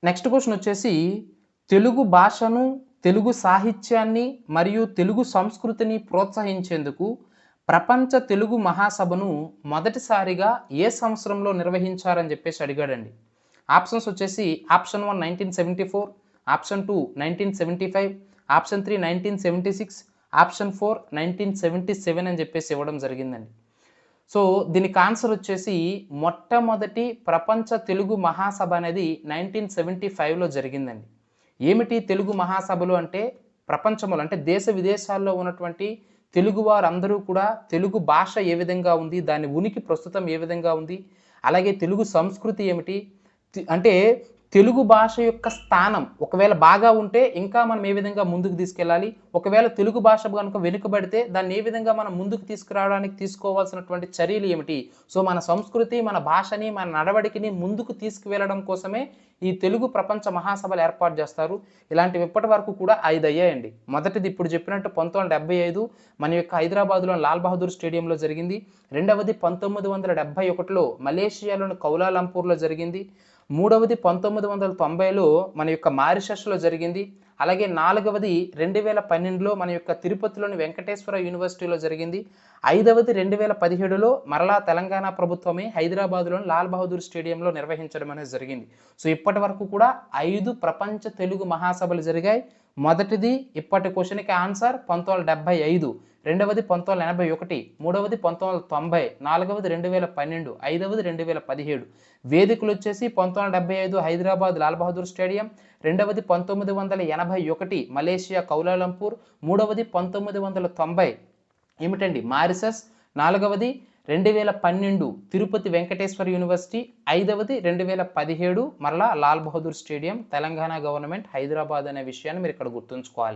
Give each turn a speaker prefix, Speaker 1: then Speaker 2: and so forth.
Speaker 1: Next question వచ్చేసి తెలుగు భాషను, తెలుగు సాహిత్యాన్ని మరియు తెలుగు సంస్కృతిని ప్రోత్సహించేందుకు ప్రపంచ తెలుగు మహాసభను మొదటిసారిగా ఏ సంవత్సరంలో నిర్వహించారని చెప్పేసి అడిగాడండి. ఆప్షన్స్ వచ్చేసి ఆప్షన్ 1 1974, ఆప్షన్ 2 1975, ఆప్షన్ 3 1976, ఆప్షన్ 4 1977 అని చెప్పేసి ఇవ్వడం జరిగిందండి. సో దీనికి ఆన్సర్ వచ్చేసి మొట్టమొదటి ప్రపంచ తెలుగు మహాసభ అనేది 1975లో జరిగిందండి. ఏమిటి తెలుగు మహాసభలు అంటే ప్రపంచంలో అంటే దేశ విదేశాల్లో ఉన్నటువంటి తెలుగు వారందరూ కూడా తెలుగు భాష ఏ విధంగా ఉంది, దాని ఉనికి ప్రస్తుతం ఏ విధంగా ఉంది, అలాగే తెలుగు సంస్కృతి ఏమిటి, అంటే తెలుగు భాష యొక్క స్థానం ఒకవేళ బాగా ఉంటే ఇంకా మనం ఏ విధంగా ముందుకు తీసుకెళ్ళాలి, ఒకవేళ తెలుగు భాష కనుక వెనుకబడితే దాన్ని ఏ విధంగా మనం ముందుకు తీసుకురావడానికి తీసుకోవాల్సినటువంటి చర్యలు ఏమిటి, సో మన సంస్కృతి, మన భాషని, మన నడవడికని ముందుకు తీసుకువెళ్ళడం కోసమే ఈ తెలుగు ప్రపంచ మహాసభలు ఏర్పాటు చేస్తారు. ఇలాంటివి ఇప్పటి వరకు కూడా 5 అయ్యాయండి. మొదటిది ఇప్పుడు చెప్పినట్టు 1975 మన యొక్క హైదరాబాద్లో లాల్ బహదూర్ స్టేడియంలో జరిగింది. రెండవది 1971లో మలేషియాలోని కౌలాలంపూర్లో జరిగింది. మూడవది 1990లో మన యొక్క మారిషస్లో జరిగింది. అలాగే నాలుగవది 2012లో మన యొక్క తిరుపతిలోని వెంకటేశ్వర యూనివర్సిటీలో జరిగింది. ఐదవది 2017లో మరలా తెలంగాణ ప్రభుత్వమే హైదరాబాద్లోని లాల్ బహదూర్ స్టేడియంలో నిర్వహించడం అనేది జరిగింది. సో ఇప్పటి వరకు కూడా 5 ప్రపంచ తెలుగు మహాసభలు జరిగాయి. మొదటిది ఇప్పటి క్వశ్చన్కి ఆన్సర్ 1975, రెండవది 1981, మూడవది 1990, నాలుగవది 2012, ఐదవది 2017. వేదికలు వచ్చేసి 1975 హైదరాబాద్ లాల్ బహదూర్ స్టేడియం, రెండవది 1981 మలేషియా కౌలాలంపూర్, మూడవది 1990 ఏమిటండి మారిషస్, నాలుగవది 2012 తిరుపతి వెంకటేశ్వర యూనివర్సిటీ, ఐదవది 2017 మరలా లాల్ బహదూర్ స్టేడియం, తెలంగాణ గవర్నమెంట్ హైదరాబాద్ అనే విషయాన్ని మీరు ఇక్కడ గుర్తుంచుకోవాలి.